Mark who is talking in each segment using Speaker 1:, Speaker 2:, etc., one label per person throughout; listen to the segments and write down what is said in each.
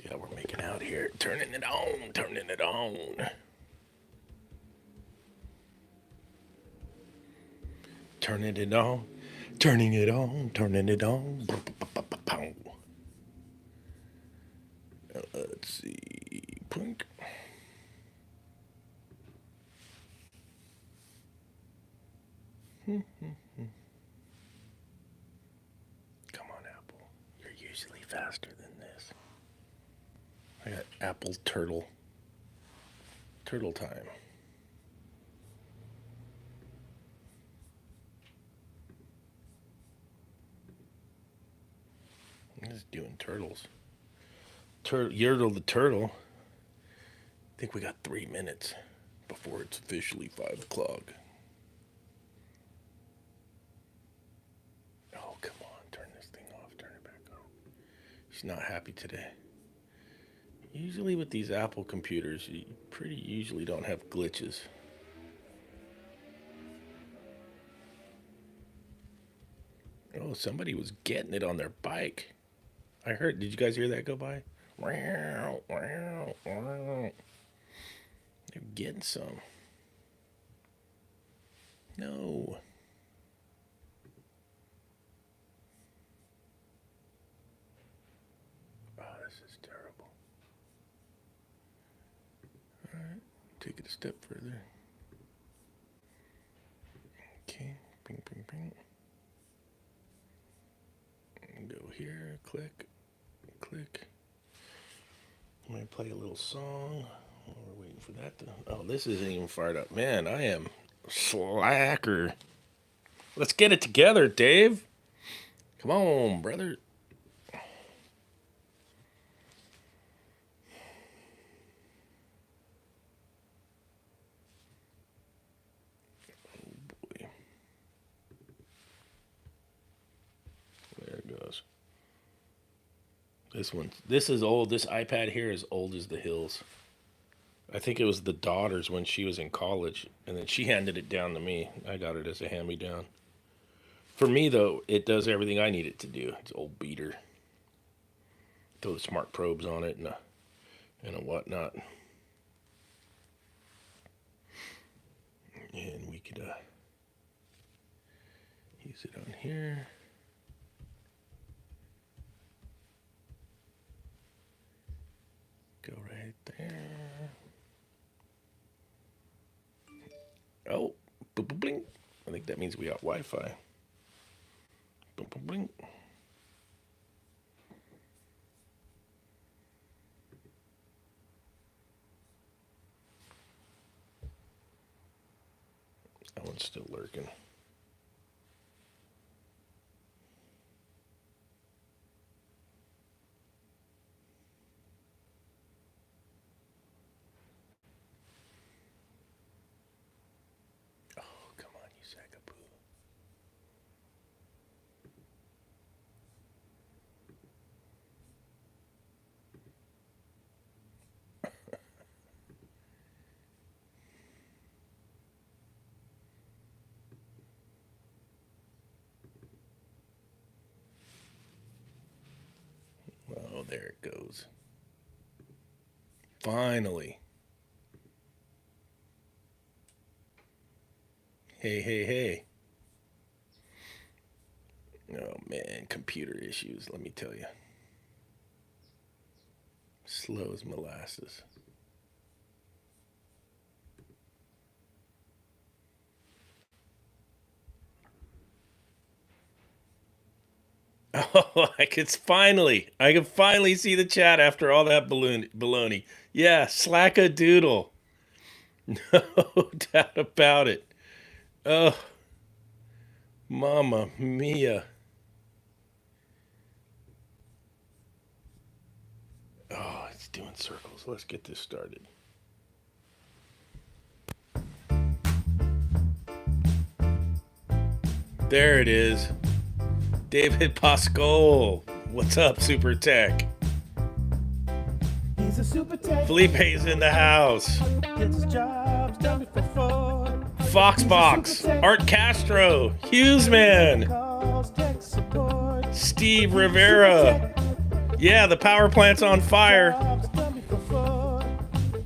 Speaker 1: See how we're making out here. Turning it on, turning it on. Turning it on, turning it on, turning it on. Let's see. Plink. Come on, Apple. You're usually faster than this. I got Apple turtle. Turtle time. I'm just doing turtles. Yertle the turtle. I think we got 3 minutes before it's officially 5 o'clock. Oh, come on. Turn this thing off. Turn it back on. She's not happy today. Usually with these Apple computers, you pretty usually don't have glitches. Oh, somebody was getting it on their bike. I heard. Did you guys hear that go by? They're getting some. No. Oh, this is terrible. All right, take it a step further. Okay, ping, ping, ping. Go here, click, click. I'm gonna play a little song. We're waiting for that to. Oh, this isn't even fired up. Man, I am slacker. Let's get it together, Dave. Come on, brother. There it goes. This is old. This iPad here is old as the hills. I think it was the daughter's when she was in college, and then she handed it down to me. I got it as a hand-me-down. For me, though, it does everything I need it to do. It's an old beater. Throw the smart probes on it and a whatnot. And we could use it on here. Go right there. Oh, boop, boop, bling. I think that means we got Wi-Fi. Boop, boop, bling. That one's still lurking. Oh, there it goes. Finally. Hey, hey, hey. Oh, man, computer issues, let me tell you. Slow as molasses. Oh, I can finally see the chat after all that baloney. Yeah, slack a doodle. No doubt about it. Oh, Mama Mia. Oh, it's doing circles. Let's get this started. There it is. David Pascal. What's up, Super Tech?
Speaker 2: He's a super tech.
Speaker 1: Felipe's in the house.
Speaker 2: Gets his jobs done before fraud.
Speaker 1: Foxbox. Art Castro. Hughes Man.
Speaker 2: Calls tech support.
Speaker 1: Steve Rivera. Yeah, the power plant's on fire.
Speaker 2: Jobs done before.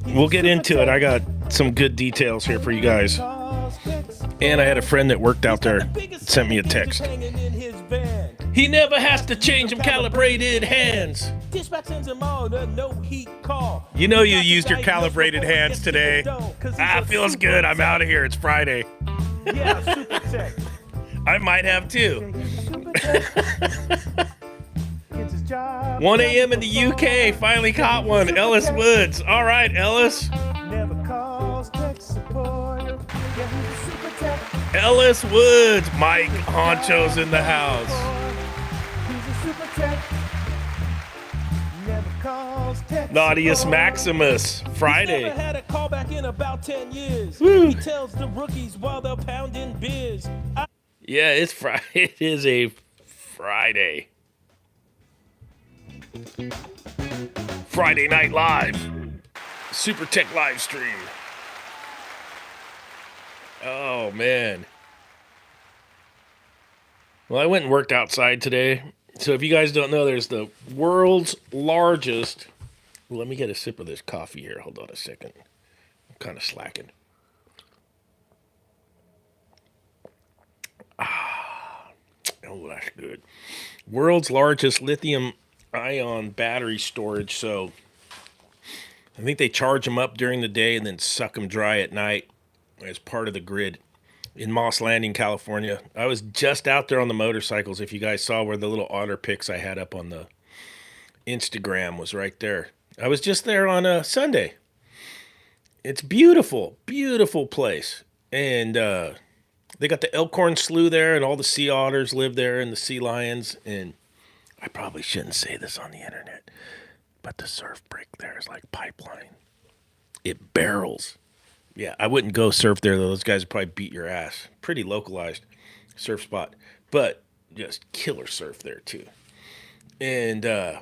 Speaker 2: He's
Speaker 1: We'll
Speaker 2: a
Speaker 1: get
Speaker 2: super
Speaker 1: into it. I
Speaker 2: tech.
Speaker 1: got some good details here for you guys.
Speaker 2: Cause tech support.
Speaker 1: And I had a friend that worked out
Speaker 3: He's got
Speaker 1: there
Speaker 3: the biggest
Speaker 1: sent me a
Speaker 3: sound gadgets
Speaker 1: text.
Speaker 3: hanging in his van.
Speaker 1: He never has to change them calibrated hands.
Speaker 3: Dispatch sends him on a no heat call.
Speaker 1: You know you
Speaker 3: Got to
Speaker 1: used your
Speaker 3: diagnose
Speaker 1: calibrated
Speaker 3: before he
Speaker 1: hands
Speaker 3: gets to the
Speaker 1: today.
Speaker 3: door, 'cause he's a
Speaker 1: Feels
Speaker 3: super
Speaker 1: good. I'm
Speaker 3: tech.
Speaker 1: out of here. It's Friday.
Speaker 3: Yeah, super tech.
Speaker 1: I might have too.
Speaker 2: He's a super tech. Gets his job
Speaker 1: 1
Speaker 2: done
Speaker 1: a.m. in the
Speaker 2: before.
Speaker 1: UK. Finally caught one. Ellis Woods. All right, Ellis.
Speaker 2: Never calls tech support. Yeah, he's a super tech.
Speaker 1: Ellis Woods. Mike Honcho's in the house.
Speaker 2: He's a super tech. Never calls tech
Speaker 1: Naughtius
Speaker 2: support.
Speaker 1: Maximus.
Speaker 3: Never
Speaker 1: Friday.
Speaker 3: had a callback in about 10 years.
Speaker 1: Woo.
Speaker 3: He tells the rookies while they're pounding beers.
Speaker 1: Yeah, it's Friday. It is a Friday. Friday Night Live. Super Tech live stream. Oh, man. Well, I went and worked outside today. So if you guys don't know, there's the world's largest... Let me get a sip of this coffee here. Hold on a second. I'm kind of slacking. Oh, that's good. World's largest lithium ion battery storage. So I think they charge them up during the day and then suck them dry at night as part of the grid in Moss Landing, California. I was just out there on the motorcycles. If you guys saw where the little otter pics I had up on the Instagram was right there. I was just there on a Sunday. It's beautiful, beautiful place. And they got the Elkhorn Slough there, and all the sea otters live there, and the sea lions. And I probably shouldn't say this on the internet, but the surf break there is like pipeline. It barrels. Yeah, I wouldn't go surf there, though. Those guys would probably beat your ass. Pretty localized surf spot, but just killer surf there, too. And so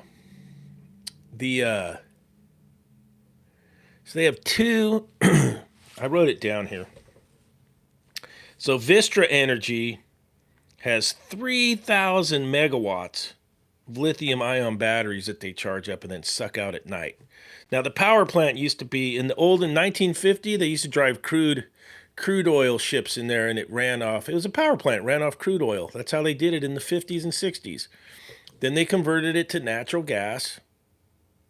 Speaker 1: they have two, I wrote it down here. So Vistra Energy has 3,000 megawatts of lithium ion batteries that they charge up and then suck out at night. Now the power plant used to be in 1950, they used to drive crude oil ships in there and it ran off. It was a power plant, ran off crude oil. That's how they did it in the 50s and 60s. Then they converted it to natural gas.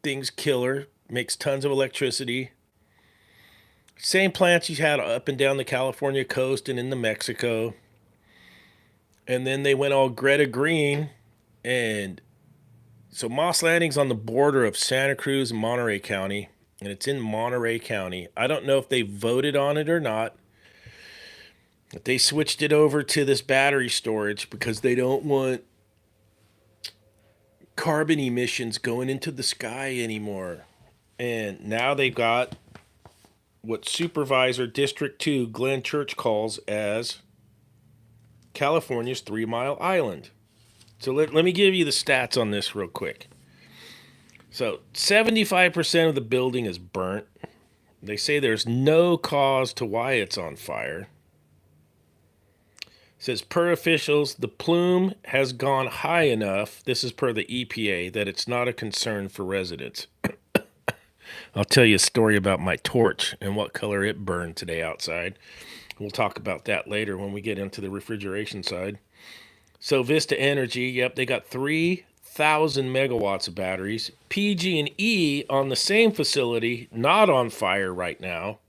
Speaker 1: Thing's killer, makes tons of electricity. Same plants you had up and down the California coast and in the Mexico. And then they went all Greta Green. And so Moss Landing's on the border of Santa Cruz and Monterey County. And it's in Monterey County. I don't know if they voted on it or not. But they switched it over to this battery storage because they don't want carbon emissions going into the sky anymore. And now they've got what Supervisor District 2 Glenn Church calls as California's 3 Mile Island. So let me give you the stats on this real quick. So 75% of the building is burnt. They say there's no cause to why it's on fire. It says per officials, the plume has gone high enough, this is per the EPA, that it's not a concern for residents. I'll tell you a story about my torch and what color it burned today outside. We'll talk about that later when we get into the refrigeration side. So Vista Energy, yep, they got 3,000 megawatts of batteries. PG&E on the same facility, not on fire right now,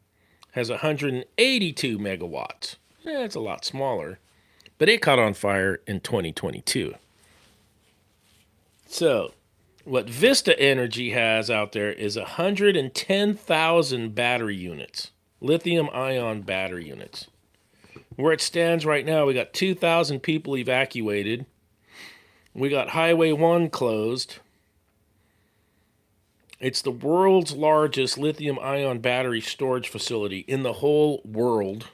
Speaker 1: has 182 megawatts. It's a lot smaller, but it caught on fire in 2022. So what Vista Energy has out there is 110,000 battery units, lithium-ion battery units. Where it stands right now, we got 2,000 people evacuated. We got Highway 1 closed. It's the world's largest lithium-ion battery storage facility in the whole world.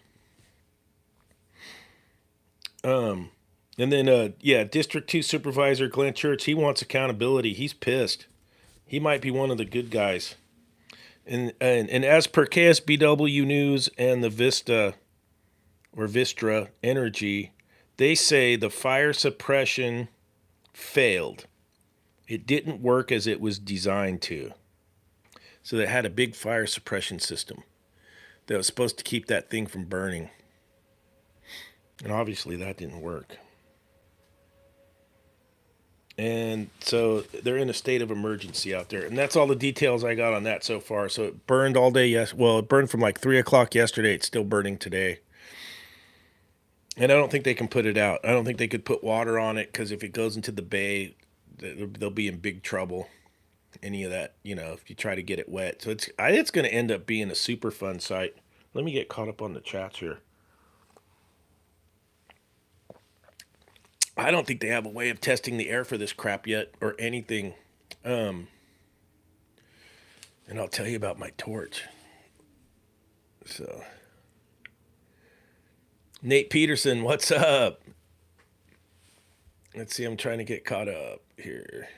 Speaker 1: And then, District 2 Supervisor Glenn Church, he wants accountability. He's pissed. He might be one of the good guys. And as per KSBW News and the Vistra Energy, they say the fire suppression failed. It didn't work as it was designed to. So they had a big fire suppression system that was supposed to keep that thing from burning. And obviously that didn't work. And so they're in a state of emergency out there. And that's all the details I got on that so far. So it burned all day. Well, it burned from like 3 o'clock yesterday. It's still burning today. And I don't think they can put it out. I don't think they could put water on it because if it goes into the bay, they'll be in big trouble. Any of that, if you try to get it wet. So it's going to end up being a super fun site. Let me get caught up on the chats here. I don't think they have a way of testing the air for this crap yet or anything. And I'll tell you about my torch. So, Nate Peterson, what's up? Let's see, I'm trying to get caught up here.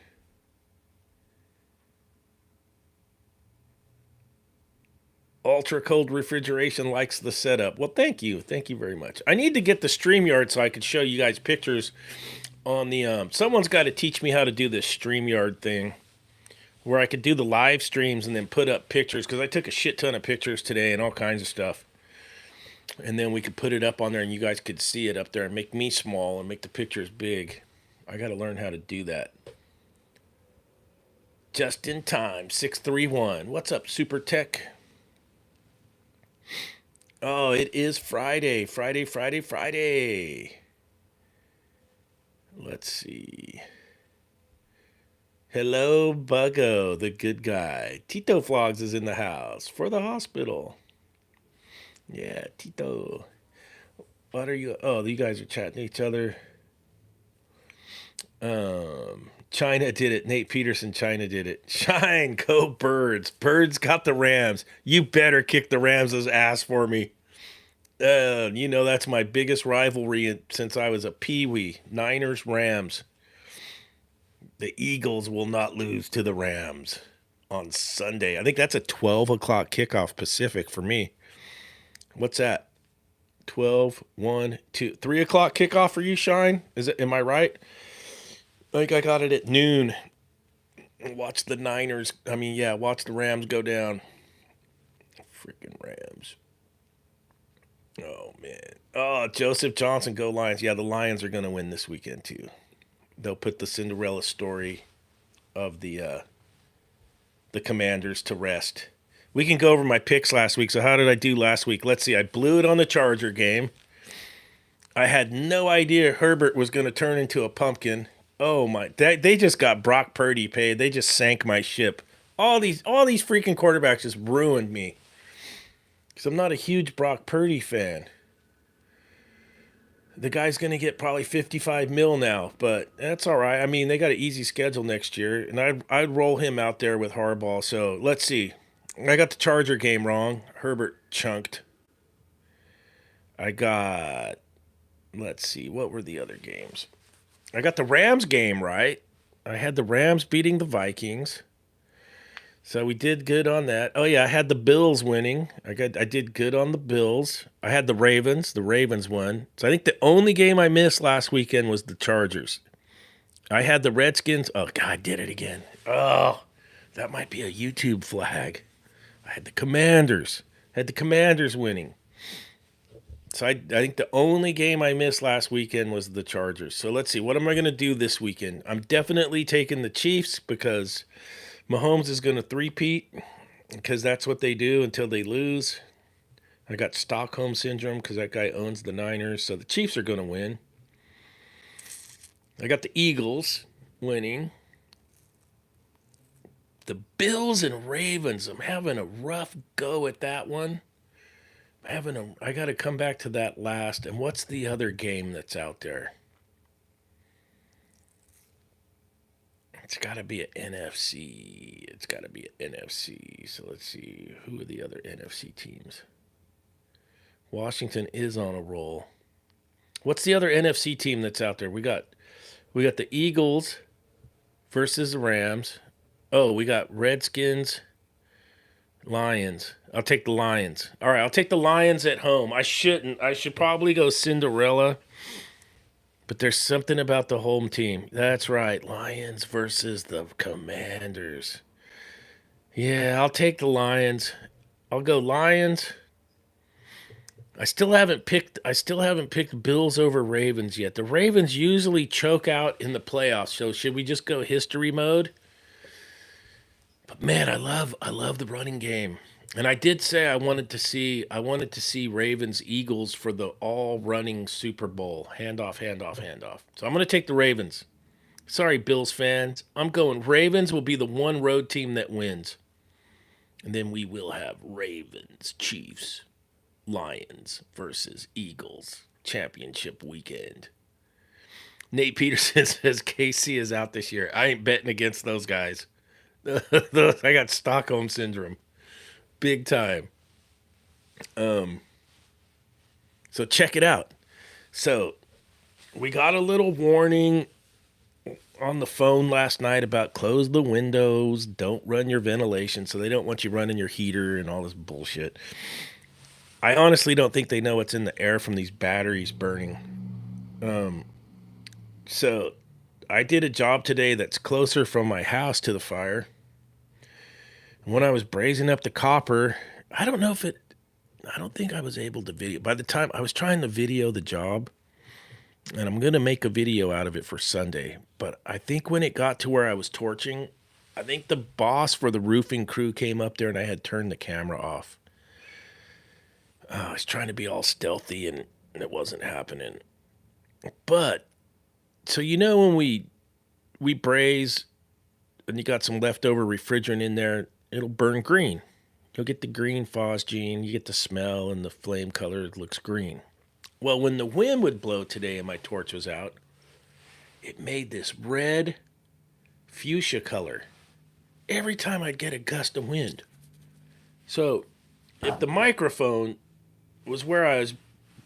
Speaker 1: Ultra cold refrigeration likes the setup. Well, thank you. Thank you very much. I need to get the StreamYard so I could show you guys pictures on the someone's got to teach me how to do this StreamYard thing where I could do the live streams and then put up pictures because I took a shit ton of pictures today and all kinds of stuff. And then we could put it up on there and you guys could see it up there and make me small and make the pictures big. I got to learn how to do that. Just in time, 631. What's up, Super Tech? Oh, it is Friday. Friday. Let's see. Hello, Buggo, the good guy. Tito Vlogs is in the house for the hospital. Yeah, Tito. What are you? Oh, you guys are chatting to each other. China did it. Nate Peterson, China did it. Shine, go Birds. Birds got the Rams. You better kick the Rams' ass for me. That's my biggest rivalry since I was a peewee. Niners, Rams. The Eagles will not lose to the Rams on Sunday. I think that's a 12 o'clock kickoff Pacific for me. What's that? 12, 1, 2, 3 o'clock kickoff for you, Shine? Am I right? I think I got it at noon. Watch the watch the Rams go down. Freaking Rams. Oh, man. Oh, Joseph Johnson, go Lions. Yeah, the Lions are going to win this weekend, too. They'll put the Cinderella story of the Commanders to rest. We can go over my picks last week. So how did I do last week? Let's see. I blew it on the Charger game. I had no idea Herbert was going to turn into a pumpkin. Oh, my. They just got Brock Purdy paid. They just sank my ship. All these freaking quarterbacks just ruined me. Because I'm not a huge Brock Purdy fan. The guy's going to get probably $55 million now, but that's all right. I mean, they got an easy schedule next year, and I'd roll him out there with Harbaugh. So let's see. I got the Charger game wrong. Herbert chunked. Let's see, what were the other games? I got the Rams game right. I had the Rams beating the Vikings. So we did good on that. Oh, yeah, I had the Bills winning. I did good on the Bills. I had the Ravens. The Ravens won. So I think the only game I missed last weekend was the Chargers. I had the Redskins. Oh, God, I did it again. Oh, that might be a YouTube flag. I had the Commanders. Winning. So I think the only game I missed last weekend was the Chargers. So let's see. What am I going to do this weekend? I'm definitely taking the Chiefs because Mahomes is going to three-peat because that's what they do until they lose. I got Stockholm Syndrome because that guy owns the Niners. So the Chiefs are going to win. I got the Eagles winning. The Bills and Ravens, I'm having a rough go at that one. I got to come back to that last. And what's the other game that's out there? It's got to be an NFC. So let's see. Who are the other NFC teams? Washington is on a roll. What's the other NFC team that's out there? We got the Eagles versus the Rams. Oh, we got Redskins, Lions. I'll take the Lions. All right, I'll take the Lions at home. I shouldn't. I should probably go Cinderella. But there's something about the home team. That's right. Lions versus the Commanders. Yeah, I'll take the Lions. I'll go Lions. I still haven't picked Bills over Ravens yet. The Ravens usually choke out in the playoffs. So should we just go history mode? But man, I love the running game. And I did say I wanted to see Ravens Eagles for the all running Super Bowl. Handoff, handoff, handoff. So I'm going to take the Ravens. Sorry, Bills fans. I'm going Ravens will be the one road team that wins. And then we will have Ravens, Chiefs, Lions versus Eagles championship weekend. Nate Peterson says KC is out this year. I ain't betting against those guys. I got Stockholm syndrome. Big time. So check it out. So we got a little warning on the phone last night about close the windows, don't run your ventilation, so they don't want you running your heater and all this bullshit. I honestly don't think they know what's in the air from these batteries burning. So I did a job today that's closer from my house to the fire. When I was brazing up the copper, I don't think I was able to video. By the time I was trying to video the job, and I'm going to make a video out of it for Sunday. But I think when it got to where I was torching, I think the boss for the roofing crew came up there and I had turned the camera off. I was trying to be all stealthy and it wasn't happening. But, so when we braise and you got some leftover refrigerant in there, it'll burn green. You'll get the green phosgene, you get the smell and the flame color looks green. Well, when the wind would blow today and my torch was out, it made this red fuchsia color every time I'd get a gust of wind. So if the microphone was where I was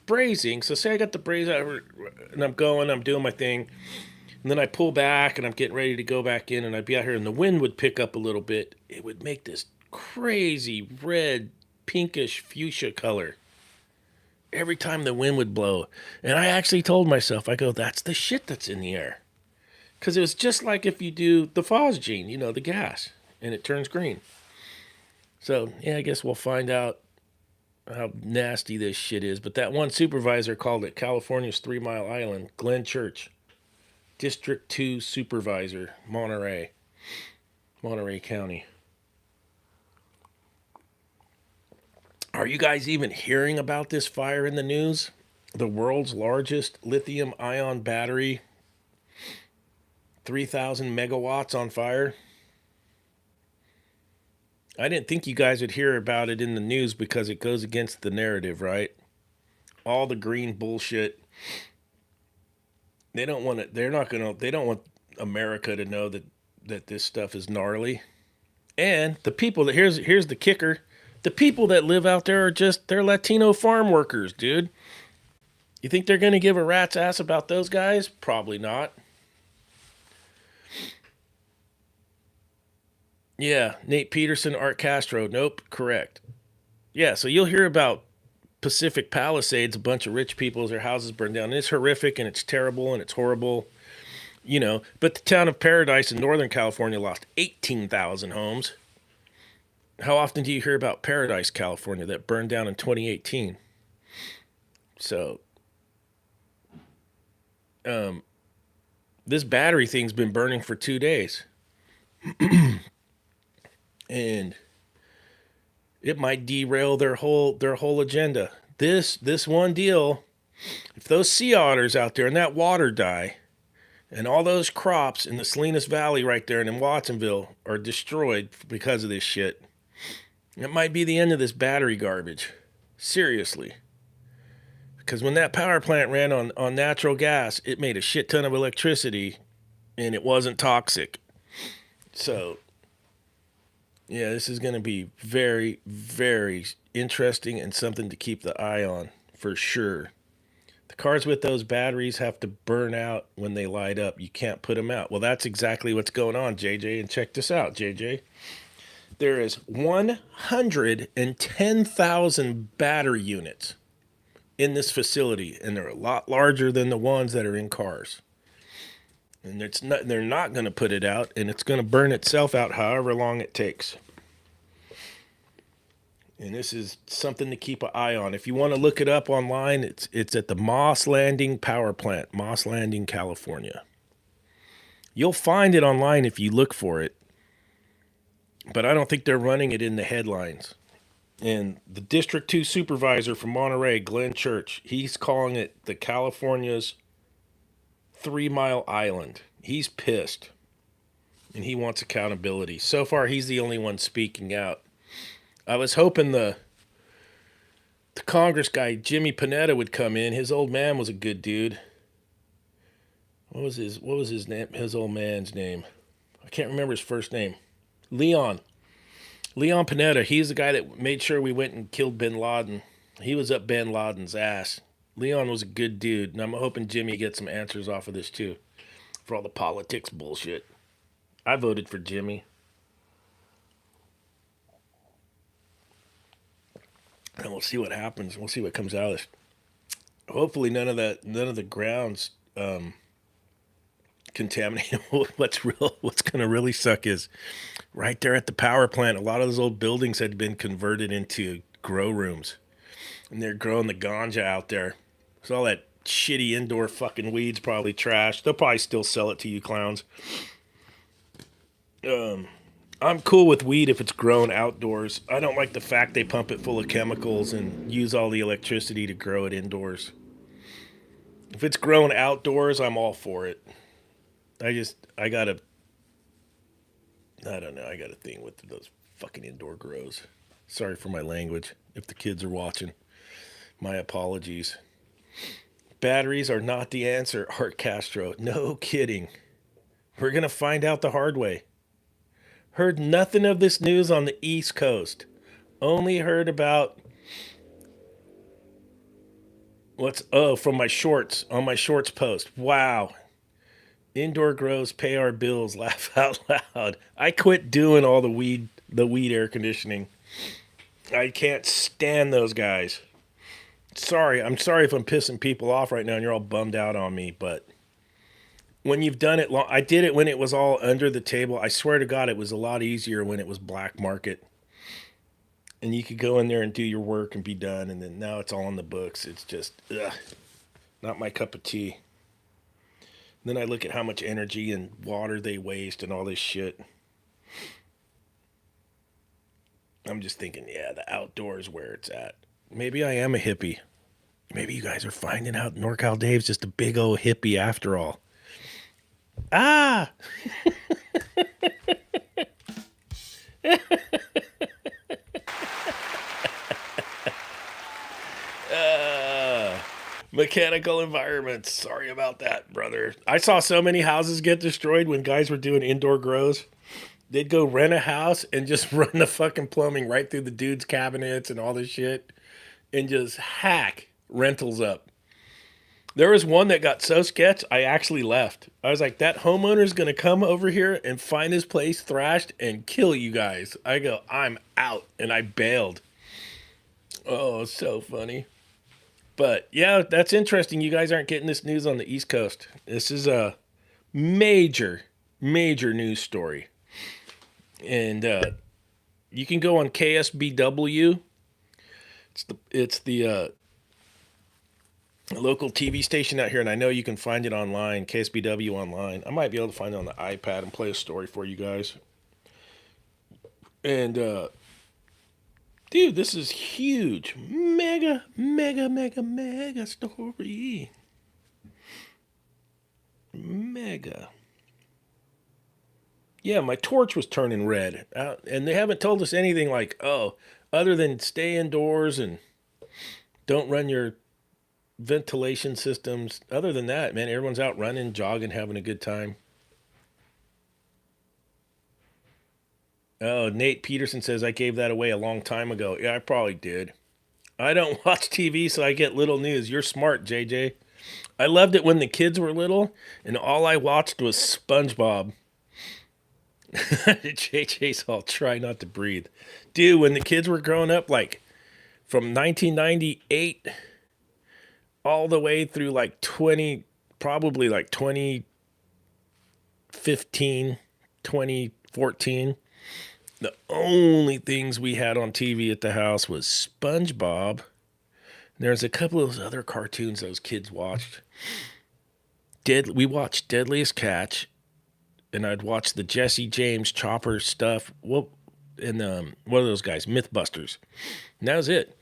Speaker 1: brazing, so say I got the braze out and I'm doing my thing, and then I pull back and I'm getting ready to go back in and I'd be out here and the wind would pick up a little bit, it would make this crazy red, pinkish fuchsia color every time the wind would blow. And I actually told myself, I go, that's the shit that's in the air. Because it was just like if you do the phosgene, the gas, and it turns green. So, yeah, I guess we'll find out how nasty this shit is. But that one supervisor called it California's 3 Mile Island, Glenn Church, District 2 Supervisor, Monterey County. Are you guys even hearing about this fire in the news? The world's largest lithium ion battery, 3,000 megawatts on fire. I didn't think you guys would hear about it in the news because it goes against the narrative, right? All the green bullshit. They don't want America to know that this stuff is gnarly. And the people here's the kicker. The people that live out there they're Latino farm workers, dude. You think they're going to give a rat's ass about those guys? Probably not. Yeah, Nate Peterson, Art Castro. Nope, correct. Yeah, so you'll hear about Pacific Palisades, a bunch of rich people, their houses burned down. And it's horrific and it's terrible and it's horrible. But the town of Paradise in Northern California lost 18,000 homes. How often do you hear about Paradise, California, that burned down in 2018? So, this battery thing's been burning for 2 days. And it might derail their whole agenda. This one deal, if those sea otters out there and that water die, and all those crops in the Salinas Valley right there and in Watsonville are destroyed because of this shit, it might be the end of this battery garbage. Seriously. Because when that power plant ran on natural gas, it made a shit ton of electricity and it wasn't toxic. So, yeah, this is going to be very, very interesting and something to keep the eye on for sure. The cars with those batteries have to burn out when they light up. You can't put them out. Well, that's exactly what's going on, JJ. And check this out, JJ. There is 110,000 battery units in this facility, and they're a lot larger than the ones that are in cars. And they're not going to put it out, and it's going to burn itself out however long it takes. And this is something to keep an eye on. If you want to look it up online, it's at the Moss Landing Power Plant, Moss Landing, California. You'll find it online if you look for it, but I don't think they're running it in the headlines. And the District 2 supervisor from Monterey, Glenn Church, he's calling it the California's 3 Mile Island. He's pissed, and he wants accountability. So far, he's the only one speaking out. I was hoping the Congress guy, Jimmy Panetta, would come in. His old man was a good dude. What was his name? His old man's name. I can't remember his first name. Leon Panetta. He's the guy that made sure we went and killed bin Laden. He was up bin Laden's ass. Leon was a good dude, and I'm hoping Jimmy gets some answers off of this too, for all the politics bullshit. I voted for Jimmy. And we'll see what happens. We'll see what comes out of this. Hopefully none of the grounds contaminated. What's going to really suck is right there at the power plant, a lot of those old buildings had been converted into grow rooms. And they're growing the ganja out there. So all that shitty indoor fucking weed's probably trash. They'll probably still sell it to you clowns. I'm cool with weed if it's grown outdoors. I don't like the fact they pump it full of chemicals and use all the electricity to grow it indoors. If it's grown outdoors, I'm all for it. I got a thing with those fucking indoor grows. Sorry for my language. If the kids are watching, my apologies. Batteries are not the answer, Art Castro. No kidding. We're going to find out the hard way. Heard nothing of this news on the East Coast. Only heard about from my shorts, on my shorts post. Wow. Indoor grows pay our bills, laugh out loud. I quit doing all the weed air conditioning. I can't stand those guys. I'm sorry if I'm pissing people off right now and you're all bummed out on me, but when you've done it long, I did it when it was all under the table. I swear to God, it was a lot easier when it was black market. And you could go in there and do your work and be done. And then now it's all on the books. It's just, not my cup of tea. And then I look at how much energy and water they waste and all this shit. I'm just thinking, yeah, the outdoors where it's at. Maybe I am a hippie. Maybe you guys are finding out NorCal Dave's just a big old hippie after all. Ah! Mechanical environments. Sorry about that, brother. I saw so many houses get destroyed when guys were doing indoor grows. They'd go rent a house and just run the fucking plumbing right through the dude's cabinets and all this shit and just hack rentals up. There was one that got so sketch, I actually left. I was like, that homeowner's going to come over here and find his place thrashed and kill you guys. I go, I'm out. And I bailed. Oh, so funny. But yeah, that's interesting. You guys aren't getting this news on the East Coast. This is a major news story. And you can go on KSBW. It's the local TV station out here, and I know you can find it online, KSBW online. I might be able to find it on the iPad and play a story for you guys. And dude, this is huge. Mega story. Mega. Yeah, my torch was turning red. And they haven't told us anything like, other than stay indoors and don't run your ventilation systems. Other than that, man, everyone's out running, jogging, having a good time. Oh, Nate Peterson says I gave that away a long time ago. Yeah, I probably did. I don't watch TV, so I get little news. You're smart, JJ. I loved it when the kids were little, and all I watched was SpongeBob. JJ's all try not to breathe. Dude, when the kids were growing up, like from 1998 all the way through like 20, probably like 2015, 2014. The only things we had on TV at the house was SpongeBob. There's a couple of those other cartoons those kids watched. We watched Deadliest Catch, and I'd watch the Jesse James Chopper stuff. What and what are those guys? Mythbusters. And that was it.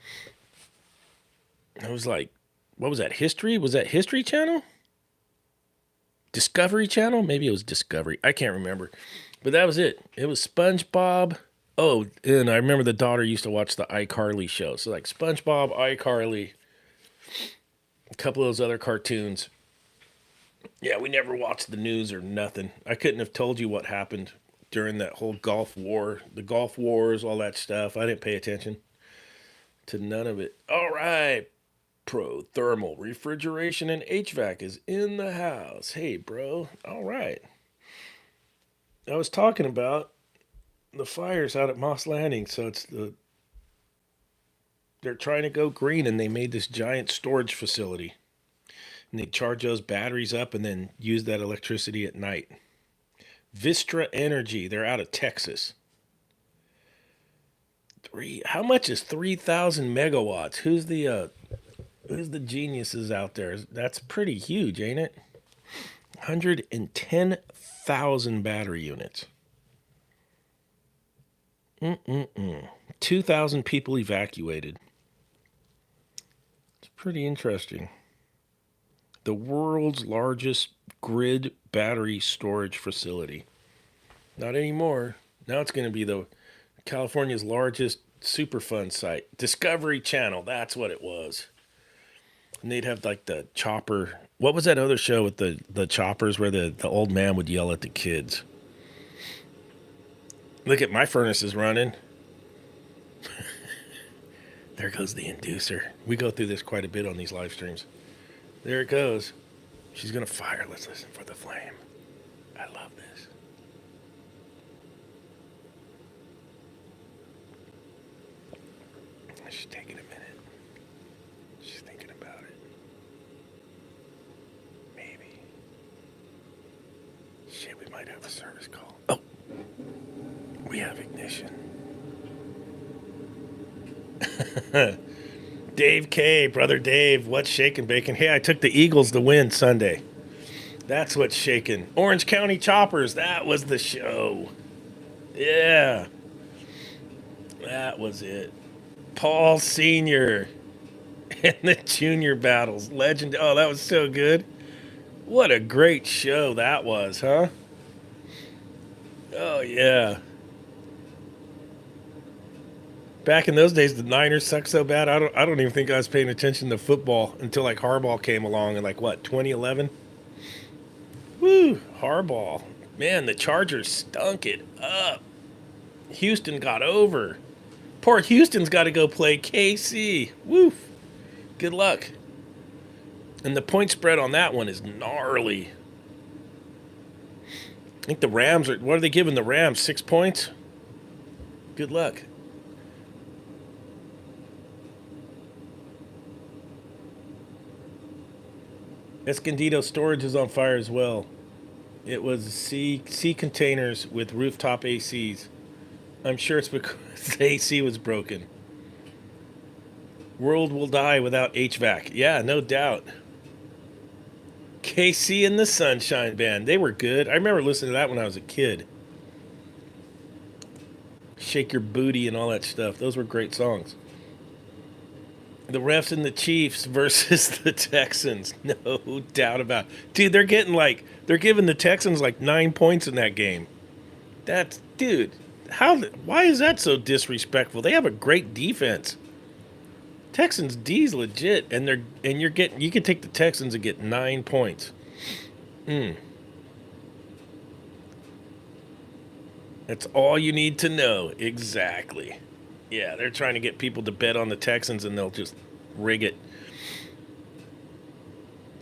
Speaker 1: I was like, what was that? History? Was that History Channel? Discovery Channel? Maybe it was Discovery. I can't remember. But that was it. It was SpongeBob. Oh, and I remember the daughter used to watch the iCarly show. So like SpongeBob, iCarly, a couple of those other cartoons. Yeah, we never watched the news or nothing. I couldn't have told you what happened during that whole Gulf War, the Gulf Wars, all that stuff. I didn't pay attention to none of it. All right. Pro Thermal Refrigeration and HVAC is in the house. Hey, bro. All right. I was talking about the fires out at Moss Landing. So they're trying to go green, and they made this giant storage facility. And they charge those batteries up and then use that electricity at night. Vistra Energy, they're out of Texas. How much is 3,000 megawatts? Who's the geniuses out there? That's pretty huge, ain't it? 110,000 battery units. 2,000 people evacuated. It's pretty interesting. The world's largest grid battery storage facility. Not anymore. Now it's going to be California's largest Superfund site. Discovery Channel, that's what it was. And they'd have like the chopper. What was that other show with the choppers where the old man would yell at the kids? Look at my furnace is running. There goes the inducer. We go through this quite a bit on these live streams. There it goes. She's going to fire. Let's listen for the flame. I love this. She's taking a minute. She's thinking about it. Maybe. Shit, we might have a service call. Oh. We have ignition. Dave K, brother Dave, what's shaking, bacon? Hey, I took the Eagles to win Sunday. That's what's shaking. Orange County Choppers, that was the show. Yeah. That was it. Paul Sr. and the junior battles. Legend. Oh, that was so good. What a great show that was, huh? Oh, yeah. Back in those days, the Niners sucked so bad. I don't even think I was paying attention to football until like Harbaugh came along in like what 2011. Woo, Harbaugh, man, the Chargers stunk it up. Houston got over. Poor Houston's got to go play KC. Woof. Good luck. And the point spread on that one is gnarly. I think the Rams what are they giving the Rams? 6 points? Good luck. Escondido storage is on fire as well. It was C containers with rooftop ACs. I'm sure it's because the AC was broken. World will die without HVAC. Yeah, no doubt. KC and the Sunshine Band. They were good. I remember listening to that when I was a kid. Shake Your Booty and all that stuff. Those were great songs. The refs and the Chiefs versus the Texans. No doubt about it. Dude, they're giving the Texans like 9 points in that game. Dude, why is that so disrespectful? They have a great defense. Texans D's legit, and you can take the Texans and get 9 points. That's all you need to know. Exactly. Yeah, they're trying to get people to bet on the Texans, and they'll just rig it.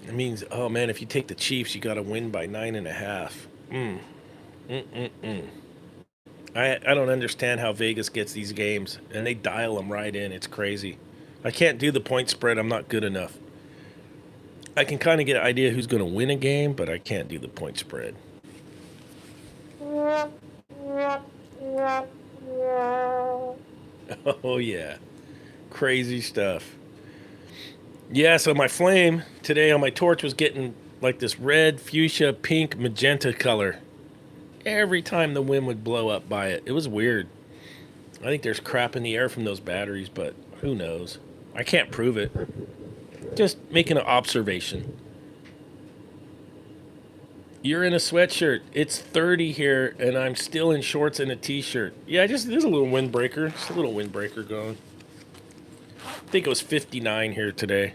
Speaker 1: It means, oh man, if you take the Chiefs, you got to win by 9.5. I don't understand how Vegas gets these games, and they dial them right in. It's crazy. I can't do the point spread. I'm not good enough. I can kind of get an idea who's going to win a game, but I can't do the point spread. Oh, yeah. Crazy stuff. Yeah, so my flame today on my torch was getting like this red, fuchsia, pink, magenta color. Every time the wind would blow up by it. It was weird. I think there's crap in the air from those batteries, but who knows? I can't prove it. Just making an observation. You're in a sweatshirt. It's 30 here, and I'm still in shorts and a t-shirt. Yeah, there's a little windbreaker. Just a little windbreaker going. I think it was 59 here today.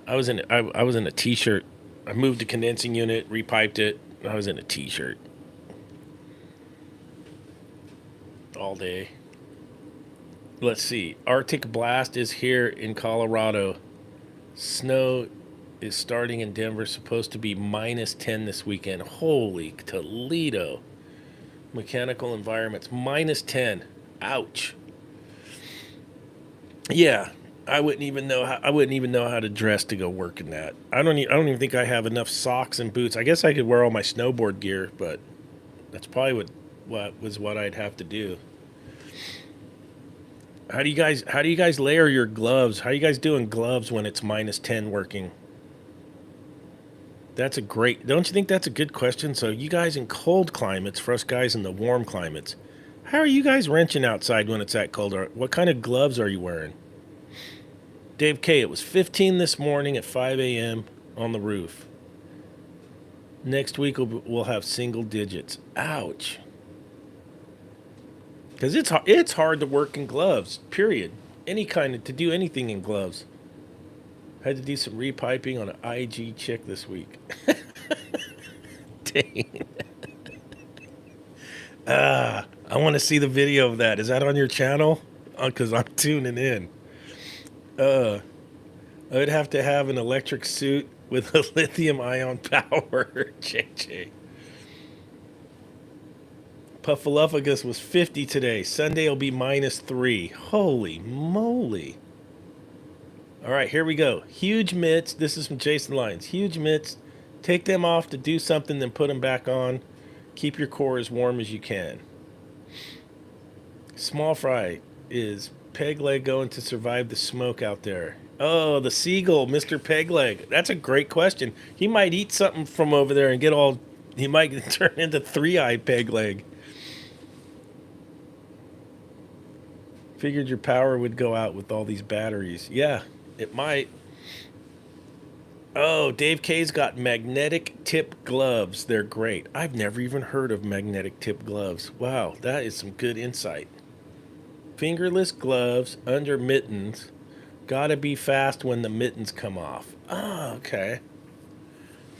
Speaker 1: I was in a t-shirt. I moved the condensing unit, repiped it. I was in a t-shirt all day. Let's see. Arctic blast is here in Colorado. Snow is starting in Denver. Supposed to be minus 10 this weekend. Holy Toledo. Mechanical environments minus 10. Ouch. Yeah, I wouldn't even know how to dress to go work in that. I don't even think I have enough socks and boots. I guess I could wear all my snowboard gear, but that's probably what I'd have to do. How do you guys layer your gloves? How are you guys doing gloves when it's minus 10 working? Don't you think that's a good question? So you guys in cold climates, for us guys in the warm climates, how are you guys wrenching outside when it's that cold? Or what kind of gloves are you wearing? Dave K, it was 15 this morning at 5 a.m. on the roof. Next week we'll have single digits. Ouch. Because it's hard to work in gloves, period. To do anything in gloves. Had to do some repiping on an IG chick this week. Dang. I want to see the video of that. Is that on your channel? Because I'm tuning in. I would have to have an electric suit with a lithium ion power. JJ. Puffaluffagus was 50 today. Sunday will be minus 3. Holy moly. All right, here we go. Huge mitts. This is from Jason Lyons. Huge mitts. Take them off to do something, then put them back on. Keep your core as warm as you can. Small fry is peg leg going to survive the smoke out there? Oh, the seagull, Mr. Pegleg. That's a great question. He might eat something from over there and he might turn into three-eye Pegleg. Figured your power would go out with all these batteries. Yeah, it might. Oh, Dave K's got magnetic tip gloves. They're great. I've never even heard of magnetic tip gloves. Wow, that is some good insight. Fingerless gloves under mittens. Gotta be fast when the mittens come off. Oh, okay.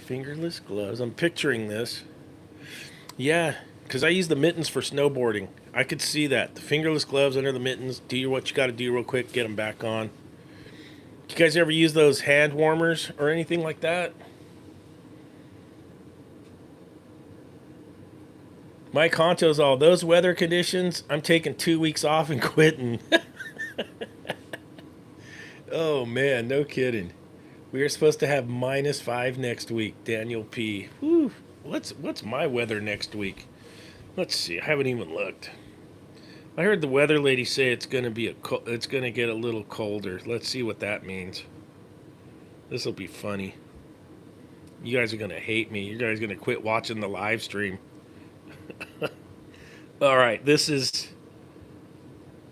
Speaker 1: Fingerless gloves. I'm picturing this. Yeah, because I use the mittens for snowboarding. I could see that. The fingerless gloves under the mittens. Do what you got to do real quick. Get them back on. You guys ever use those hand warmers or anything like that? Mike Honto's all, those weather conditions, I'm taking 2 weeks off and quitting. Oh, man, no kidding. We are supposed to have -5 next week, Daniel P. Whew. What's my weather next week? Let's see. I haven't even looked. I heard the weather lady say it's going to get a little colder. Let's see what that means. This will be funny. You guys are going to hate me. You guys are going to quit watching the live stream. All right,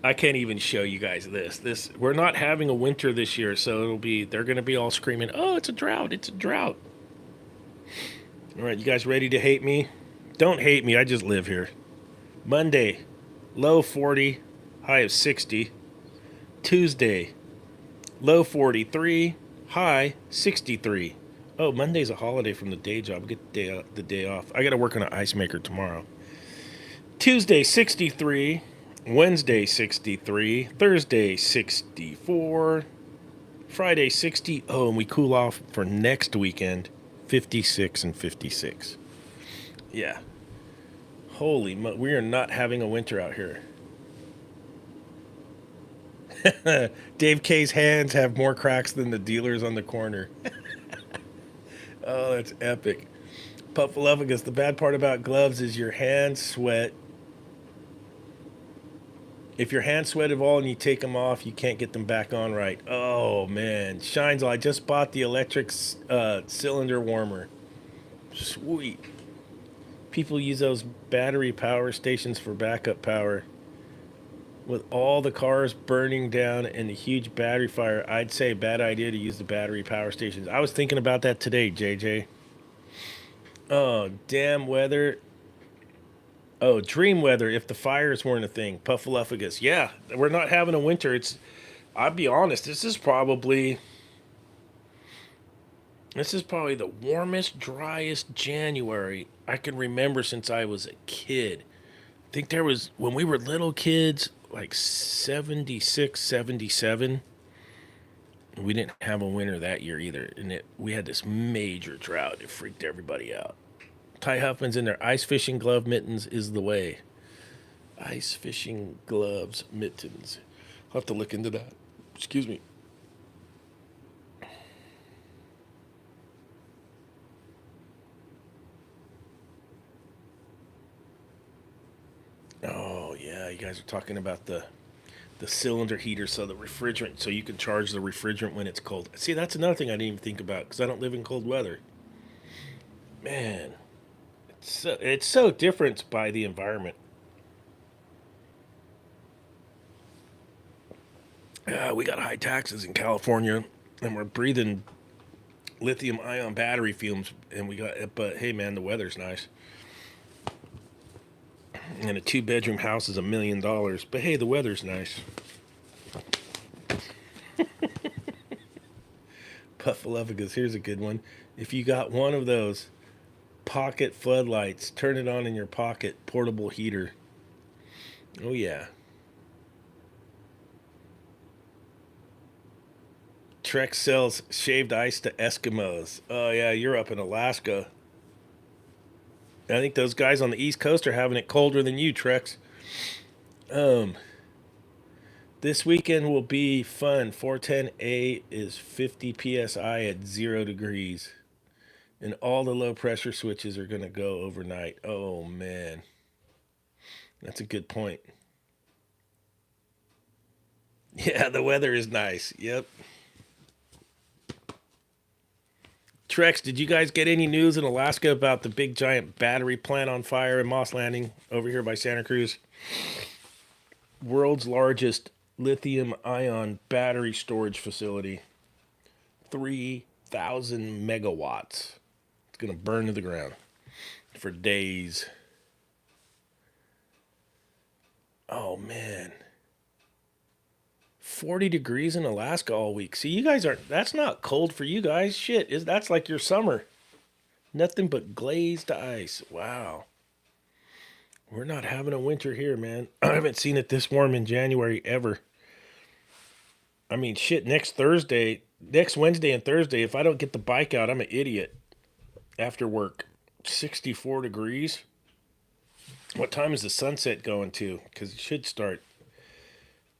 Speaker 1: I can't even show you guys this. We're not having a winter this year, so they're going to be all screaming, "Oh, it's a drought. It's a drought." All right, you guys ready to hate me? Don't hate me. I just live here. Monday, low 40, high of 60. Tuesday, low 43, high 63. Oh, Monday's a holiday from the day job. Get the day off. I got to work on an ice maker tomorrow. Tuesday, 63. Wednesday, 63. Thursday, 64. Friday, 60. Oh, and we cool off for next weekend, 56 and 56. Yeah. Holy we are not having a winter out here. Dave K's hands have more cracks than the dealers on the corner. Oh, that's epic. Puffaluffagus, the bad part about gloves is your hands sweat. If your hands sweat at all and you take them off, you can't get them back on right. Oh, man. Shines, I just bought the electric cylinder warmer. Sweet. People use those battery power stations for backup power. With all the cars burning down and the huge battery fire, I'd say bad idea to use the battery power stations. I was thinking about that today, JJ. Oh, damn weather. Oh, dream weather if the fires weren't a thing. Puffaluffagus. Yeah, we're not having a winter. I'll be honest, this is probably the warmest, driest January I can remember since I was a kid. I think there was, when we were little kids, like 76, 77. We didn't have a winter that year either. And we had this major drought. It freaked everybody out. Ty Huffman's in their ice fishing glove mittens is the way. Ice fishing gloves mittens. I'll have to look into that. Excuse me. Oh yeah, you guys are talking about the cylinder heater, so the refrigerant, so you can charge the refrigerant when it's cold. See, that's another thing I didn't even think about because I don't live in cold weather. Man, it's so different by the environment. We got high taxes in California, and we're breathing lithium ion battery fumes, and but hey, man, the weather's nice. And a 2-bedroom house is $1 million, but hey, the weather's nice. Puffaluffagus, here's a good one. If you got one of those pocket floodlights, turn it on in your pocket, portable heater. Oh, yeah. Trek sells shaved ice to Eskimos. Oh, yeah, you're up in Alaska. I think those guys on the East Coast are having it colder than you, Trex. This weekend will be fun. 410A is 50 psi at 0 degrees. And all the low pressure switches are going to go overnight. Oh, man. That's a good point. Yeah, the weather is nice. Yep. Trex, did you guys get any news in Alaska about the big giant battery plant on fire in Moss Landing over here by Santa Cruz? World's largest lithium ion battery storage facility. 3,000 megawatts. It's going to burn to the ground for days. Oh, man. 40 degrees in Alaska all week. See, you guys aren't, that's not cold for you guys. Shit, that's like your summer. Nothing but glazed ice. Wow. We're not having a winter here, man. I haven't seen it this warm in January ever. I mean, shit, next Wednesday and Thursday, if I don't get the bike out, I'm an idiot. After work, 64 degrees. What time is the sunset going to? Because it should start.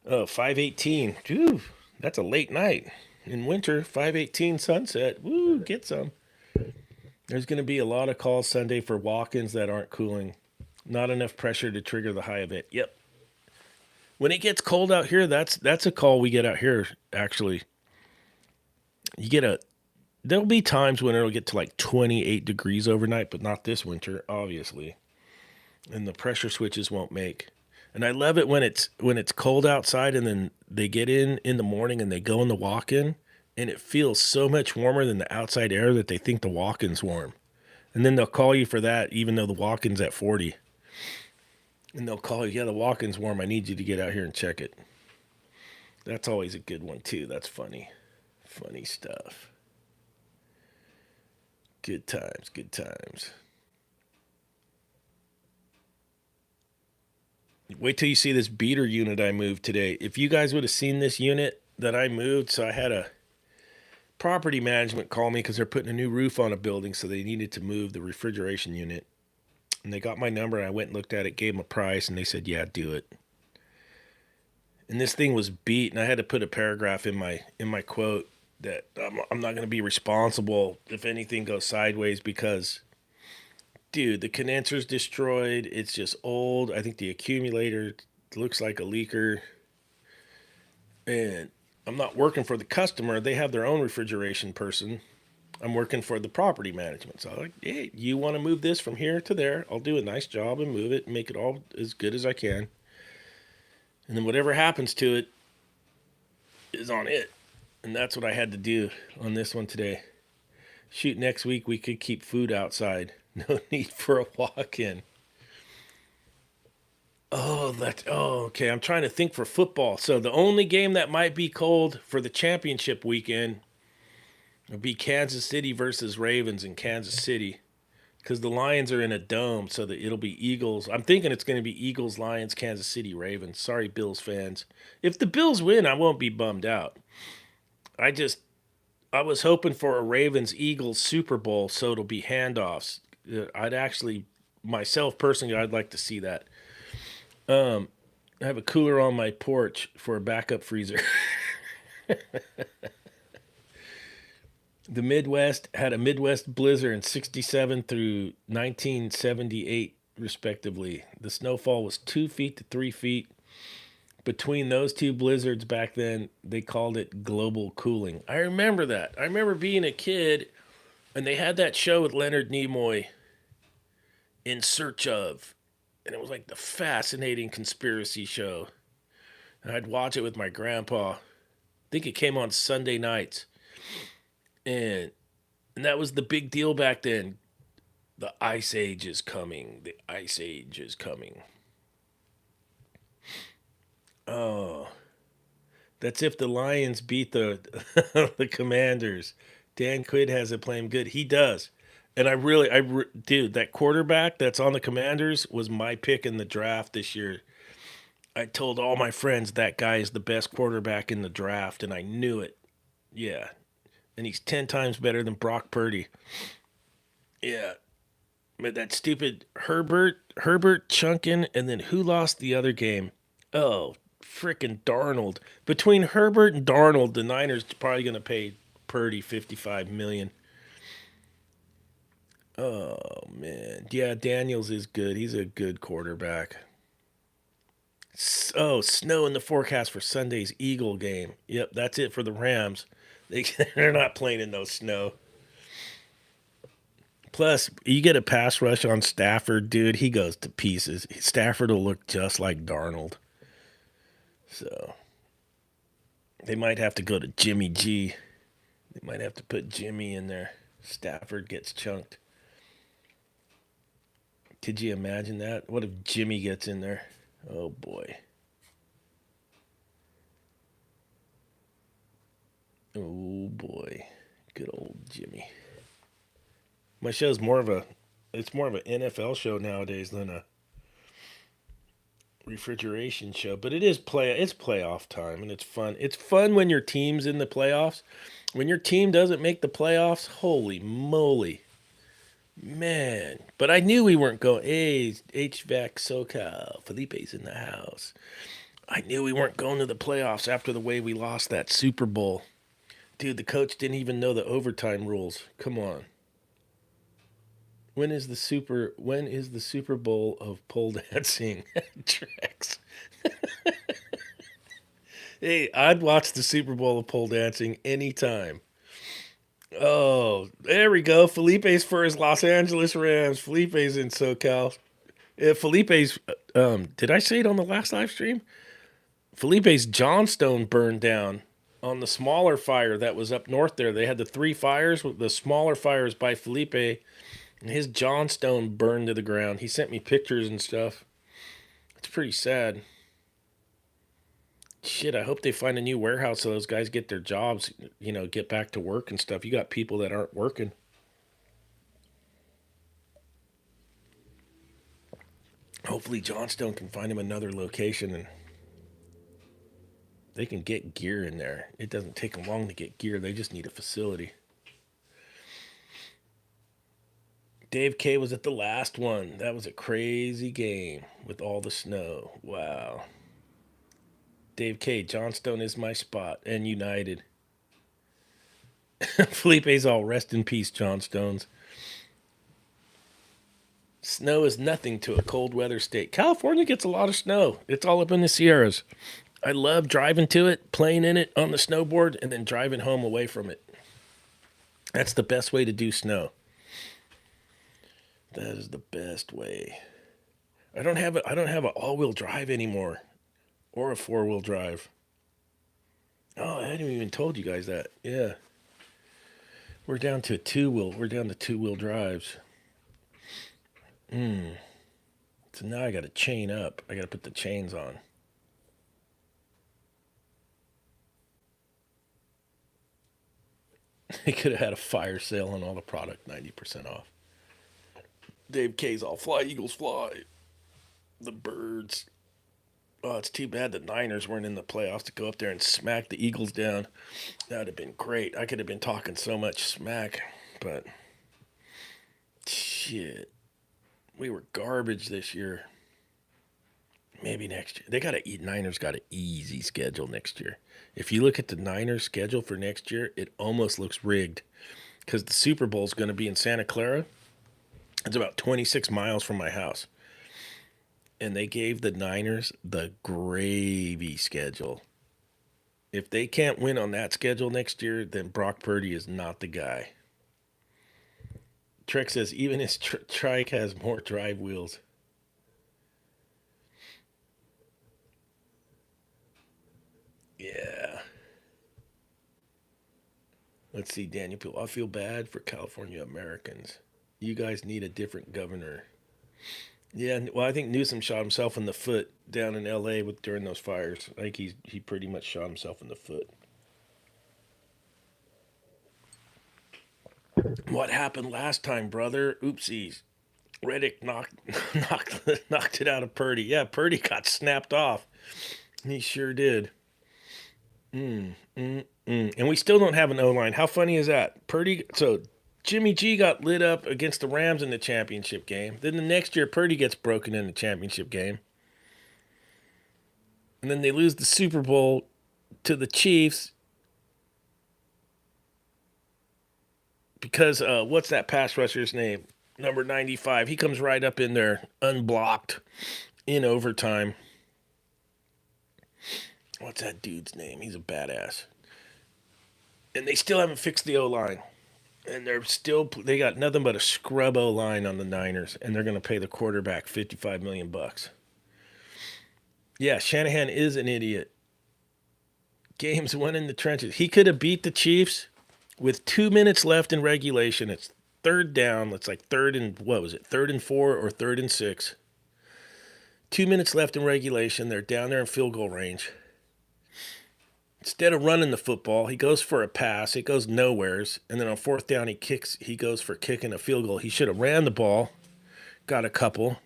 Speaker 1: Oh, 5:18. Whew, that's a late night. In winter, 5:18 sunset. Woo, get some. There's going to be a lot of calls Sunday for walk-ins that aren't cooling. Not enough pressure to trigger the high event. Yep. When it gets cold out here, that's a call we get out here, actually. There'll be times when it'll get to like 28 degrees overnight, but not this winter, obviously. And the pressure switches won't make. And I love it when it's cold outside and then they get in the morning and they go in the walk-in and it feels so much warmer than the outside air that they think the walk-in's warm. And then they'll call you for that even though the walk-in's at 40. And they'll call you, yeah, the walk-in's warm. I need you to get out here and check it. That's always a good one too. That's funny. Funny stuff. Good times, good times. Wait till you see this beater unit I moved today. If you guys would have seen this unit that I moved, so I had a property management call me because they're putting a new roof on a building, so they needed to move the refrigeration unit. And they got my number, and I went and looked at it, gave them a price, and they said, yeah, do it. And this thing was beat, and I had to put a paragraph in my quote that I'm not going to be responsible if anything goes sideways because, dude, the condenser's destroyed. It's just old. I think the accumulator looks like a leaker. And I'm not working for the customer. They have their own refrigeration person. I'm working for the property management. So I'm like, hey, you want to move this from here to there? I'll do a nice job and move it and make it all as good as I can. And then whatever happens to it is on it. And that's what I had to do on this one today. Shoot, next week we could keep food outside. No need for a walk-in. Okay. I'm trying to think for football. So the only game that might be cold for the championship weekend would be Kansas City versus Ravens in Kansas City. Because the Lions are in a dome, so that it'll be Eagles. I'm thinking it's going to be Eagles, Lions, Kansas City, Ravens. Sorry, Bills fans. If the Bills win, I won't be bummed out. I was hoping for a Ravens Eagles Super Bowl, so it'll be handoffs. Myself personally, I'd like to see that. I have a cooler on my porch for a backup freezer. The Midwest had a Midwest blizzard in 67 through 1978, respectively. The snowfall was 2 feet to 3 feet. Between those two blizzards back then, they called it global cooling. I remember that. I remember being a kid, and they had that show with Leonard Nimoy, In Search of. And it was like the fascinating conspiracy show. And I'd watch it with my grandpa. I think it came on Sunday nights. And that was the big deal back then. The Ice Age is coming. The Ice Age is coming. Oh, that's if the Lions beat the the Commanders. Dan Quinn has it playing good. He does. And dude, that quarterback that's on the Commanders was my pick in the draft this year. I told all my friends that guy is the best quarterback in the draft, and I knew it. Yeah. And he's 10 times better than Brock Purdy. Yeah. But that stupid Herbert chunking, and then who lost the other game? Oh, frickin' Darnold. Between Herbert and Darnold, the Niners probably going to pay Purdy $55 million. Oh, man. Yeah, Daniels is good. He's a good quarterback. Snow in the forecast for Sunday's Eagle game. Yep, that's it for the Rams. They're not playing in no snow. Plus, you get a pass rush on Stafford, dude. He goes to pieces. Stafford will look just like Darnold. So, they might have to go to Jimmy G. They might have to put Jimmy in there. Stafford gets chunked. Could you imagine that? What if Jimmy gets in there? Oh, boy. Oh, boy. Good old Jimmy. My show's more of an NFL show nowadays than a refrigeration show, but it's playoff time and it's fun. It's fun when your team's in the playoffs. When your team doesn't make the playoffs, holy moly. Man, but I knew we weren't going. Hey, H.V.A.C. SoCal, Felipe's in the house. I knew we weren't going to the playoffs after the way we lost that Super Bowl. Dude, the coach didn't even know the overtime rules. Come on. When is the Super Bowl of pole dancing? Trex. Hey, I'd watch the Super Bowl of pole dancing anytime. Oh, there we go. Felipe's for his Los Angeles Rams. Felipe's in SoCal. Felipe's, did I say it on the last live stream? Felipe's Johnstone burned down on the smaller fire that was up north there. They had the 3 fires. The smaller fires by Felipe, and his Johnstone burned to the ground. He sent me pictures and stuff. It's pretty sad. Shit, I hope they find a new warehouse so those guys get their jobs, get back to work and stuff. You got people that aren't working. Hopefully Johnstone can find him another location and they can get gear in there. It doesn't take them long to get gear. They just need a facility. Dave K was at the last one. That was a crazy game with all the snow. Wow. Dave K, Johnstone is my spot, and United. Felipe's all rest in peace, John Stones. Snow is nothing to a cold weather state. California gets a lot of snow. It's all up in the Sierras. I love driving to it, playing in it on the snowboard, and then driving home away from it. That's the best way to do snow. That is the best way. I don't have a all-wheel drive anymore, or a four-wheel drive. Oh, I hadn't even told you guys that. Yeah, we're down to two-wheel. We're down to two-wheel drives. So now I got to chain up. I got to put the chains on. They could have had a fire sale on all the product, 90% off. Dave K's all fly, Eagles fly. The birds. Oh, it's too bad the Niners weren't in the playoffs to go up there and smack the Eagles down. That would have been great. I could have been talking so much smack, but shit. We were garbage this year. Maybe next year. Niners got an easy schedule next year. If you look at the Niners schedule for next year, it almost looks rigged because the Super Bowl is going to be in Santa Clara. It's about 26 miles from my house. And they gave the Niners the gravy schedule. If they can't win on that schedule next year, then Brock Purdy is not the guy. Trek says even his trike has more drive wheels. Yeah. Let's see, Daniel Peel. I feel bad for California Americans. You guys need a different governor. Yeah, well, I think Newsom shot himself in the foot down in L.A. during those fires. I think he pretty much shot himself in the foot. What happened last time, brother? Oopsies. Reddick knocked it out of Purdy. Yeah, Purdy got snapped off. He sure did. And we still don't have an O-line. How funny is that? So Jimmy G got lit up against the Rams in the championship game. Then the next year, Purdy gets broken in the championship game. And then they lose the Super Bowl to the Chiefs because what's that pass rusher's name? Number 95. He comes right up in there, unblocked, in overtime. What's that dude's name? He's a badass. And they still haven't fixed the O-line. And they got nothing but a scrub O-line on the Niners. And they're going to pay the quarterback $55 million. Yeah, Shanahan is an idiot. Games won in the trenches. He could have beat the Chiefs with 2 minutes left in regulation. It's third down. It's like third and 4 or third and 6. 2 minutes left in regulation. They're down there in field goal range. Instead of running the football, he goes for a pass. It goes nowheres. And then on fourth down, he goes for kicking a field goal. He should have ran the ball, got a couple,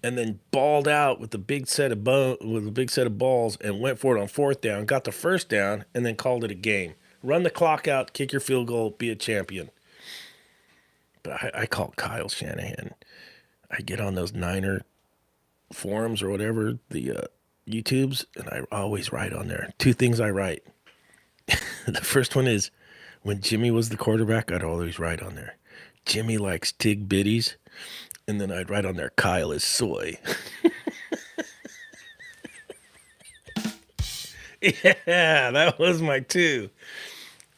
Speaker 1: and then balled out with a big set of balls and went for it on fourth down, got the first down, and then called it a game. Run the clock out, kick your field goal, be a champion. But I call Kyle Shanahan. I get on those Niner forums or whatever, the YouTubes, and I always write on there. 2 things I write. The first one is when Jimmy was the quarterback, I'd always write on there, Jimmy likes Tig Bitties. And then I'd write on there, Kyle is soy. Yeah, that was my 2.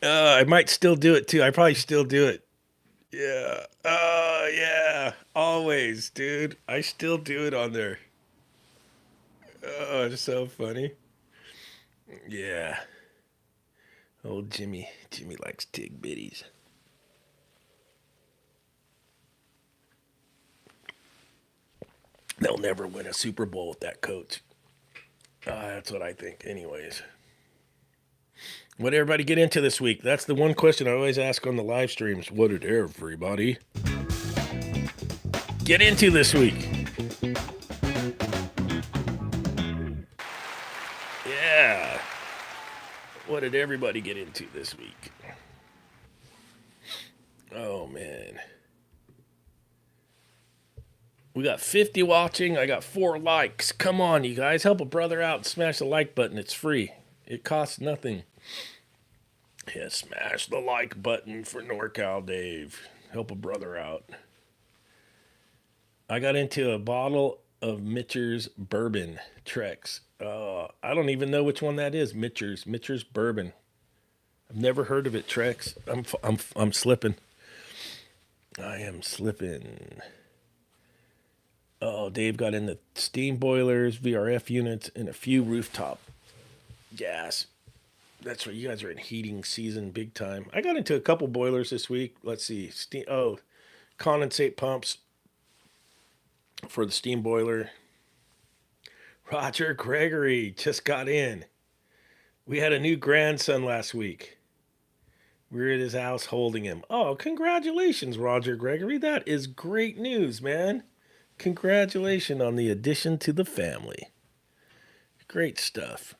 Speaker 1: I might still do it too. I probably still do it. Yeah. Yeah. Always, dude. I still do it on there. Oh, it's so funny. Yeah. Old Jimmy. Jimmy likes Tig Bitties. They'll never win a Super Bowl with that coach. That's what I think. Anyways. What did everybody get into this week? That's the one question I always ask on the live streams. What did everybody get into this week? Yeah. What did everybody get into this week? Oh, man. We got 50 watching. I got 4 likes. Come on, you guys. Help a brother out and smash the like button. It's free. It costs nothing. Yeah, smash the like button for NorCal Dave. Help a brother out. I got into a bottle of Mitcher's bourbon Trex. I don't even know which one that is. Mitcher's bourbon. I've never heard of it. Trex. I'm slipping. I am slipping. Oh, Dave got in the steam boilers, VRF units, and a few rooftop gas. That's right. You guys are in heating season big time. I got into a couple boilers this week. Let's see. Steam. Oh, condensate pumps for the steam boiler. Roger Gregory just got in. We had a new grandson last week. We were at his house holding him. Oh, congratulations, Roger Gregory. That is great news, man. Congratulations on the addition to the family. Great stuff.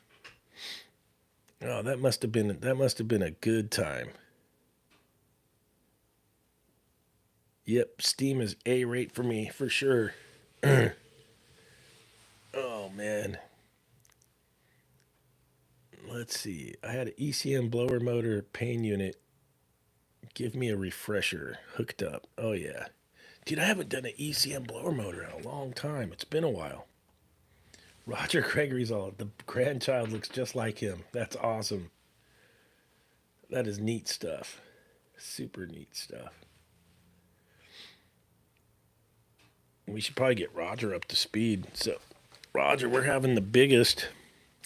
Speaker 1: Oh, that must have been a good time. Yep, Steam is A rate for me for sure. Oh man. Let's see. I had an ECM blower motor pain unit. Give me a refresher. Hooked up. Oh yeah. Dude, I haven't done an ECM blower motor in a long time. It's been a while. Roger Gregory's all the grandchild looks just like him. That's awesome. That is neat stuff. Super neat stuff. We should probably get Roger up to speed. So, Roger, we're having the biggest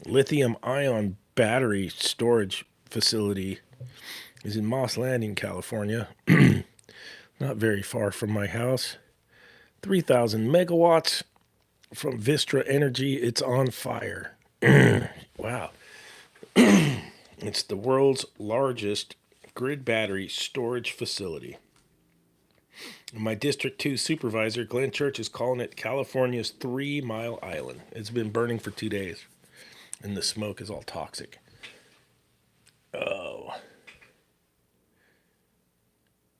Speaker 1: lithium ion battery storage facility is in Moss Landing, California. Not very far from my house. 3,000 megawatts from Vistra Energy. It's on fire. Wow. It's the world's largest grid battery storage facility. My District 2 supervisor, Glenn Church, is calling it California's 3 Mile Island. It's been burning for 2 days, and the smoke is all toxic. Oh.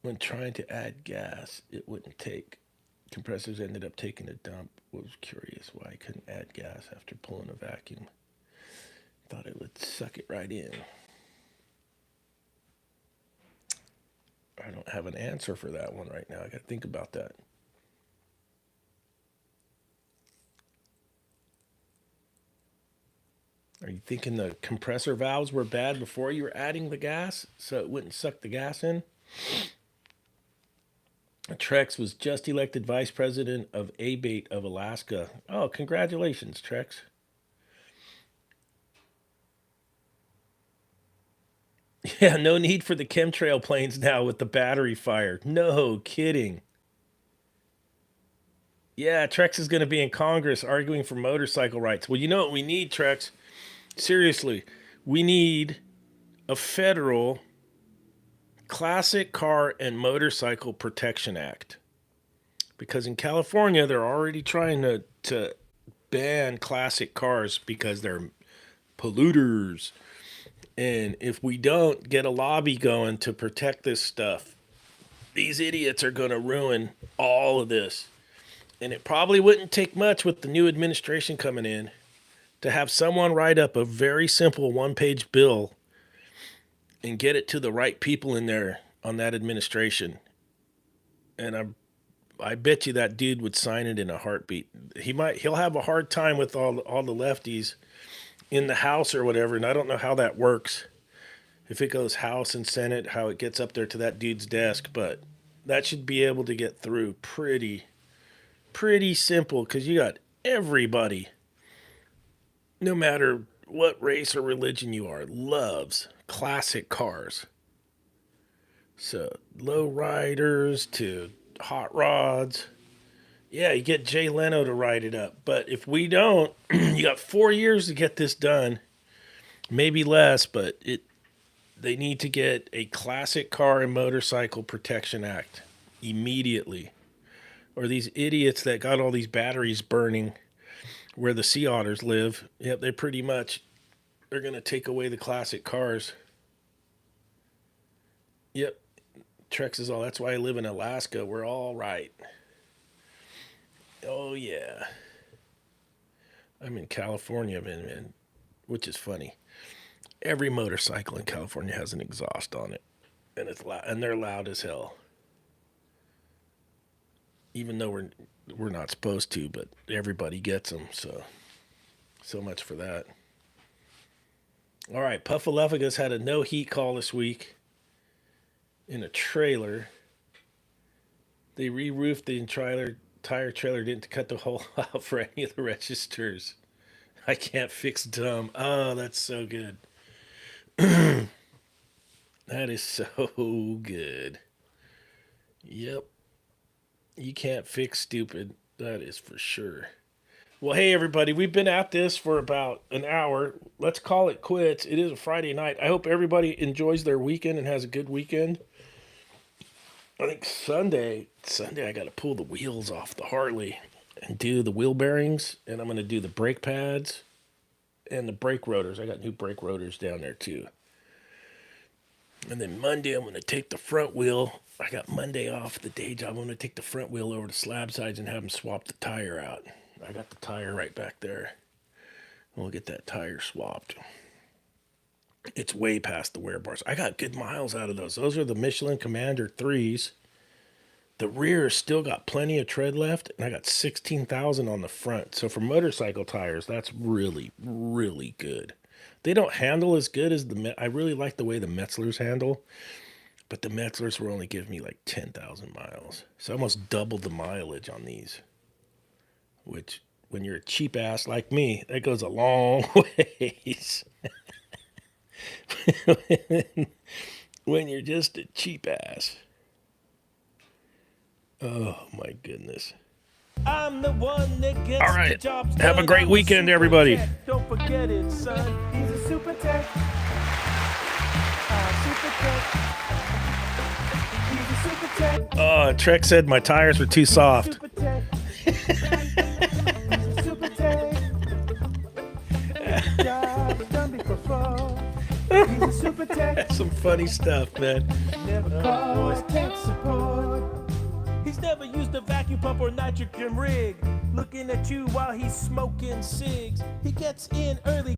Speaker 1: When trying to add gas, it wouldn't take. Compressors ended up taking a dump. Was curious why I couldn't add gas after pulling a vacuum. Thought it would suck it right in. I don't have an answer for that one right now. I got to think about that. Are you thinking the compressor valves were bad before you were adding the gas so it wouldn't suck the gas in? Trex was just elected vice president of H.V.A.C of Alaska. Oh, congratulations, Trex. Yeah, no need for the chemtrail planes now with the battery fire. No kidding. Yeah, Trex is going to be in Congress arguing for motorcycle rights. Well, you know what we need, Trex? Seriously, we need a federal classic car and motorcycle protection act. Because in California, they're already trying to ban classic cars because they're polluters. And if we don't get a lobby going to protect this stuff, these idiots are going to ruin all of this. And it probably wouldn't take much with the new administration coming in to have someone write up a very simple one-page bill and get it to the right people in there on that administration. And I bet you that dude would sign it in a heartbeat. He'll have a hard time with all the lefties in the House or whatever, and I don't know how that works. If it goes House and Senate, how it gets up there to that dude's desk, but that should be able to get through pretty simple because you got everybody, no matter what race or religion you are, loves classic cars. So low riders to hot rods. Yeah, you get Jay Leno to write it up. But if we don't, you got 4 years to get this done. Maybe less, but they need to get a classic car and motorcycle protection act immediately. Or these idiots that got all these batteries burning where the sea otters live. Yep, they're going to take away the classic cars. Yep. Trex is all. That's why I live in Alaska. We're all right. Oh, yeah. I'm in California, man, which is funny. Every motorcycle in California has an exhaust on it, and it's loud, and they're loud as hell. Even though we're not supposed to, but everybody gets them. So much for that. All right, Puffaluffagus had a no heat call this week in a trailer. They re-roofed the tire trailer, didn't cut the hole out for any of the registers. I can't fix dumb. Oh, that's so good. That is so good. Yep. You can't fix stupid. That is for sure. Well, hey, everybody. We've been at this for about an hour. Let's call it quits. It is a Friday night. I hope everybody enjoys their weekend and has a good weekend. I think Sunday I got to pull the wheels off the Harley and do the wheel bearings. And I'm going to do the brake pads and the brake rotors. I got new brake rotors down there, too. And then Monday, I'm going to take the front wheel. I got Monday off the day job. I'm going to take the front wheel over to slab sides and have them swap the tire out. I got the tire right back there. We'll get that tire swapped. It's way past the wear bars. I got good miles out of those. Those are the Michelin Commander 3s. The rear has still got plenty of tread left, and I got 16,000 on the front. So for motorcycle tires, that's really, really good. They don't handle as good as I really like the way the Metzlers handle, but the Metzlers were only giving me like 10,000 miles. So I almost doubled the mileage on these, which when you're a cheap ass like me, that goes a long ways. When you're just a cheap ass. Oh my goodness.
Speaker 3: I'm the one that gets
Speaker 1: All right.
Speaker 3: the jobs
Speaker 1: Have a
Speaker 3: done.
Speaker 1: great
Speaker 3: I'm the
Speaker 1: weekend,
Speaker 3: super
Speaker 1: everybody.
Speaker 3: tech. Don't forget it, son.
Speaker 2: He's a super tech. Super tech. He's a super tech.
Speaker 1: Oh, Trek said my tires were too soft.
Speaker 2: Super tech. He's a super tech. Job's done before. He's a super tech.
Speaker 1: That's some funny stuff, man.
Speaker 2: Never calls tech support.
Speaker 3: He's never used a vacuum pump or nitrogen rig. Looking at you while he's smoking cigs. He gets in early